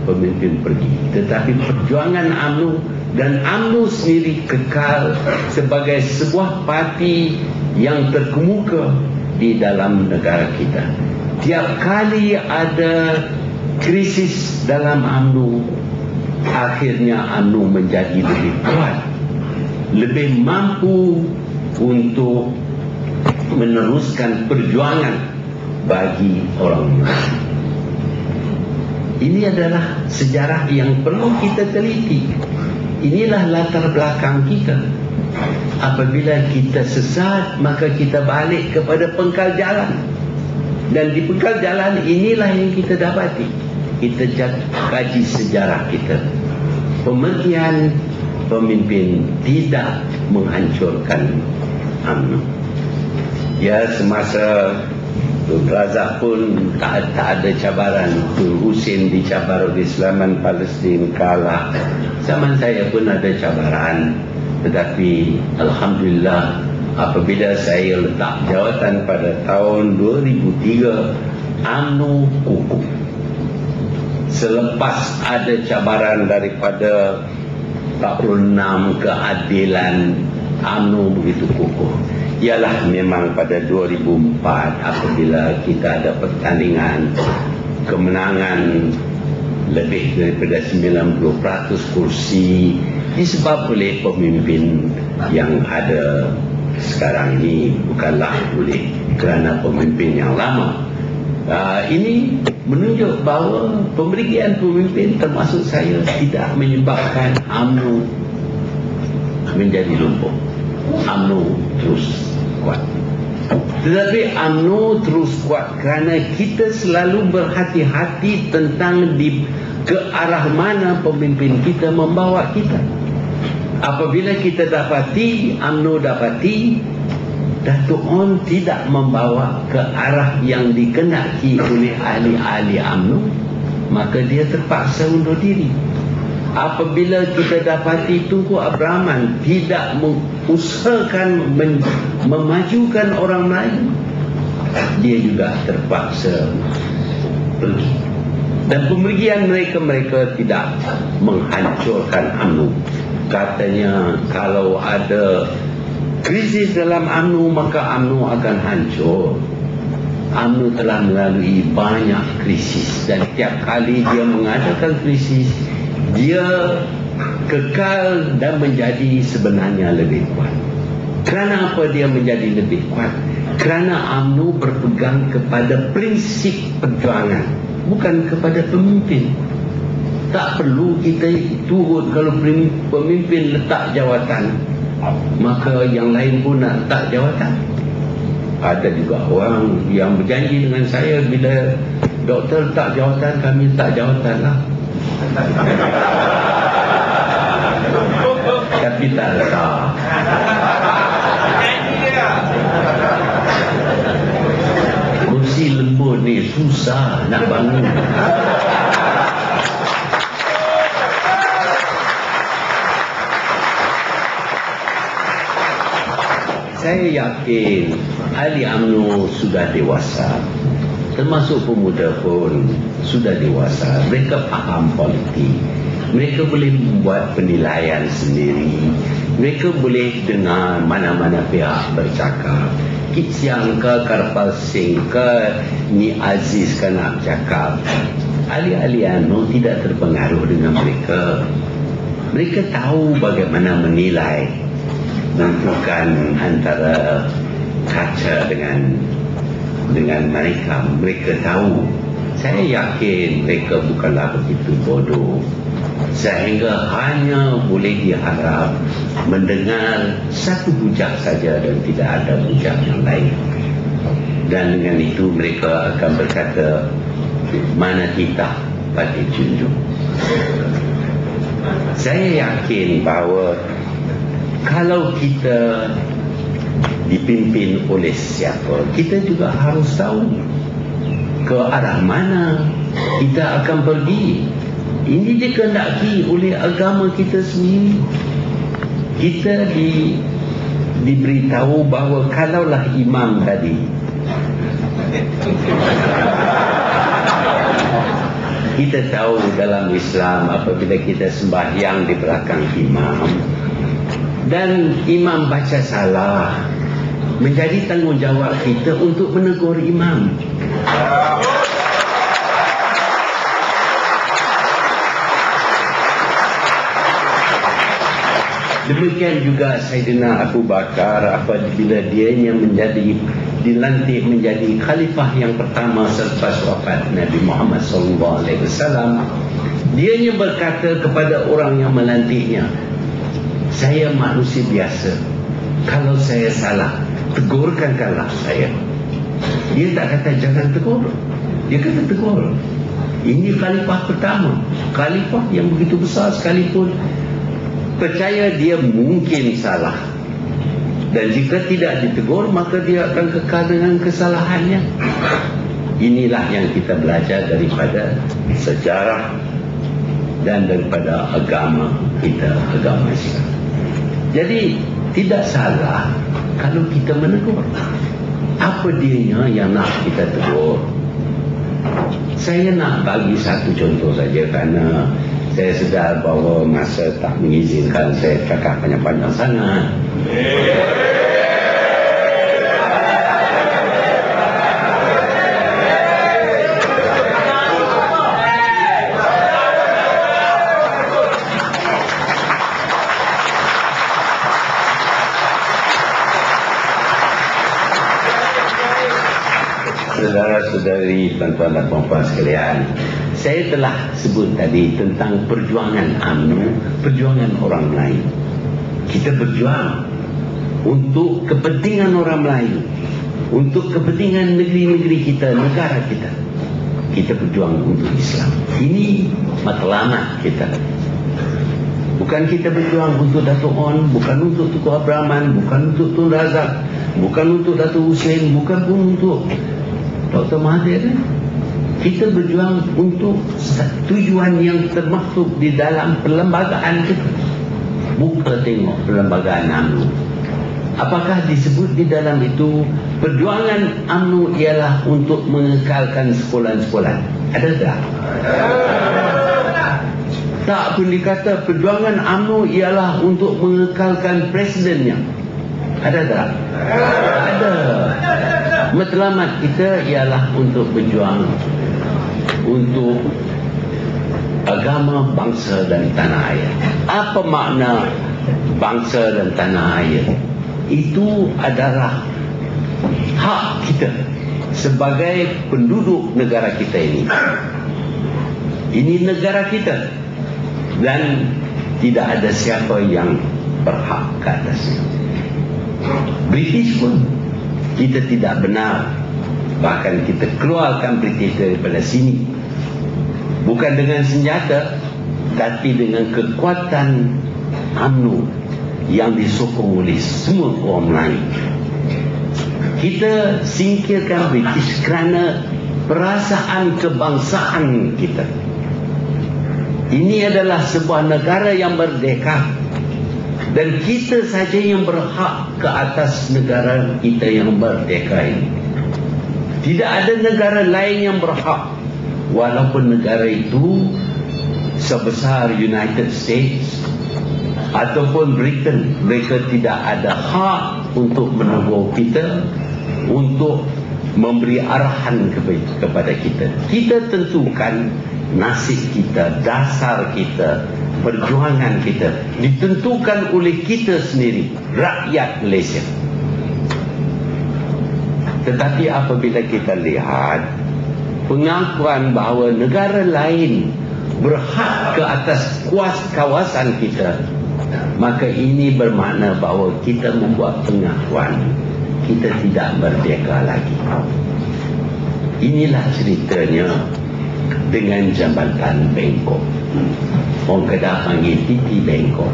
pemimpin pergi. Tetapi perjuangan UMNO dan UMNO sendiri kekal sebagai sebuah parti yang terkemuka di dalam negara kita. Tiap kali ada krisis dalam UMNO, akhirnya UMNO menjadi lebih kuat, lebih mampu untuk meneruskan perjuangan bagi orang Muslim. Ini adalah sejarah yang perlu kita teliti. Inilah latar belakang kita. Apabila kita sesat, maka kita balik kepada pengkal jalan. Dan di pengkal jalan inilah yang kita dapati. Kita kaji sejarah kita. Pemergian pemimpin tidak menghancurkan UMNO. Ya, semasa Tun Razak pun tak ada cabaran. Tun Husin dicabar oleh Islaman Palestin, kalah. Zaman saya pun ada cabaran. Tetapi Alhamdulillah, apabila saya letak jawatan pada tahun 2003, UMNO kukuh. Selepas ada cabaran daripada 46 keadilan, UMNO begitu kukuh. Ialah memang pada 2004 apabila kita ada pertandingan kemenangan lebih daripada 90% kursi disebab oleh pemimpin yang ada sekarang ini, bukanlah oleh kerana pemimpin yang lama. Ini menunjuk bahawa pemberian pemimpin termasuk saya tidak menyebabkan UMNO menjadi lumpuh. UMNO terus kuat. Tetapi UMNO terus kuat kerana kita selalu berhati-hati tentang ke arah mana pemimpin kita membawa kita. Apabila kita dapati, UMNO dapati Datuk On tidak membawa ke arah yang dikenaki oleh ahli-ahli UMNO, maka dia terpaksa undur diri. Apabila kita dapati Tunku Abdul Rahman tidak mengusahakan memajukan orang Melayu, dia juga terpaksa pergi. Dan pemergian mereka tidak menghancurkan UMNO. Katanya kalau ada krisis dalam UMNO maka UMNO akan hancur. UMNO telah melalui banyak krisis dan tiap kali dia mengadakan krisis, dia kekal dan menjadi sebenarnya lebih kuat. Kerana apa dia menjadi lebih kuat? Kerana UMNO berpegang kepada prinsip perjuangan, bukan kepada pemimpin. Tak perlu kita turut kalau pemimpin letak jawatan, maka yang lain pun nak letak jawatan. Ada juga orang yang berjanji dengan saya, bila doktor letak jawatan, kami letak jawatan lah. Tapi tak letak. Kursi lembut ni susah nak bangun. Saya yakin ahli UMNO sudah dewasa, termasuk pemuda pun sudah dewasa. Mereka faham politik, mereka boleh membuat penilaian sendiri, mereka boleh dengar mana-mana pihak bercakap. Kit Siang ke Karpal Singh ke Ni Aziz ke nak cakap, ahli-ahli UMNO tidak terpengaruh dengan mereka. Mereka tahu bagaimana menilai, menentukan antara kaca dengan mereka. Mereka tahu. Saya yakin mereka bukanlah begitu bodoh sehingga hanya boleh diharap mendengar satu hujah saja dan tidak ada hujah yang lain. Dan dengan itu mereka akan berkata, mana titah pada junjung. Saya yakin bahawa kalau kita dipimpin oleh siapa, kita juga harus tahu ke arah mana kita akan pergi. Ini dikehendaki oleh agama kita sendiri. Kita diberitahu bahawa kalaulah imam tadi Kita tahu dalam Islam apabila kita sembahyang di belakang imam dan imam baca salah, menjadi tanggungjawab kita untuk menegur imam. Demikian juga Saidina Abu Bakar apabila dianya dilantik menjadi khalifah yang pertama selepas wafat Nabi Muhammad SAW. Dianya berkata kepada orang yang melantiknya, saya manusia biasa, kalau saya salah, tegurkanlah saya. Dia tak kata jangan tegur, dia kata tegur. Ini khalifah pertama, khalifah yang begitu besar sekalipun, percaya dia mungkin salah, dan jika tidak ditegur maka dia akan kekal dengan kesalahannya. Inilah yang kita belajar daripada sejarah dan daripada agama kita, agama Islam. Jadi tidak salah kalau kita menegur. Apa dianya yang nak kita tegur? Saya nak bagi satu contoh saja kerana saya sedar bahawa masa tak mengizinkan saya cakap panjang-panjang sangat. Saudara-saudari, tuan-tuan dan puan-puan sekalian, saya telah sebut tadi tentang perjuangan UMNO, perjuangan orang Melayu. Kita berjuang untuk kepentingan orang Melayu, untuk kepentingan negeri-negeri kita, negara kita. Kita berjuang untuk Islam. Ini matlamat kita. Bukan kita berjuang untuk Datuk On, bukan untuk Tuku Abraman, bukan untuk Tun Razak, bukan untuk Datuk Hussein, bukan pun untuk Dr. Mahathir. Kita berjuang untuk tujuan yang termaktub di dalam perlembagaan kita. Buka tengok perlembagaan UMNO. Apakah disebut di dalam itu perjuangan UMNO ialah untuk mengekalkan sekolah-sekolah? Ada tak? Tak pun dikata perjuangan UMNO ialah untuk mengekalkan presidennya. Ada tak? Ada. Matlamat kita ialah untuk berjuang untuk agama, bangsa dan tanah air. Apa makna bangsa dan tanah air? Itu adalah hak kita sebagai penduduk negara kita ini. Ini negara kita dan tidak ada siapa yang berhak ke atasnya. British pun kita tidak benar, bahkan kita keluarkan British daripada sini, bukan dengan senjata tapi dengan kekuatan UMNO yang disokong oleh semua orang Melayu. Kita singkirkan British kerana perasaan kebangsaan kita. Ini adalah sebuah negara yang merdeka dan kita saja yang berhak ke atas negara kita yang merdeka ini. Tidak ada negara lain yang berhak, walaupun negara itu sebesar United States ataupun Britain. Mereka tidak ada hak untuk menegur kita, untuk memberi arahan kepada kita. Kita tentukan nasib kita, dasar kita, perjuangan kita ditentukan oleh kita sendiri, rakyat Malaysia. Tetapi apabila kita lihat pengakuan bahawa negara lain berhak ke atas kawasan kita, maka ini bermakna bahawa kita membuat pengakuan kita tidak merdeka lagi. Inilah ceritanya dengan Jambatan Bengkok. Orang Kedah panggil Titi Bengkok.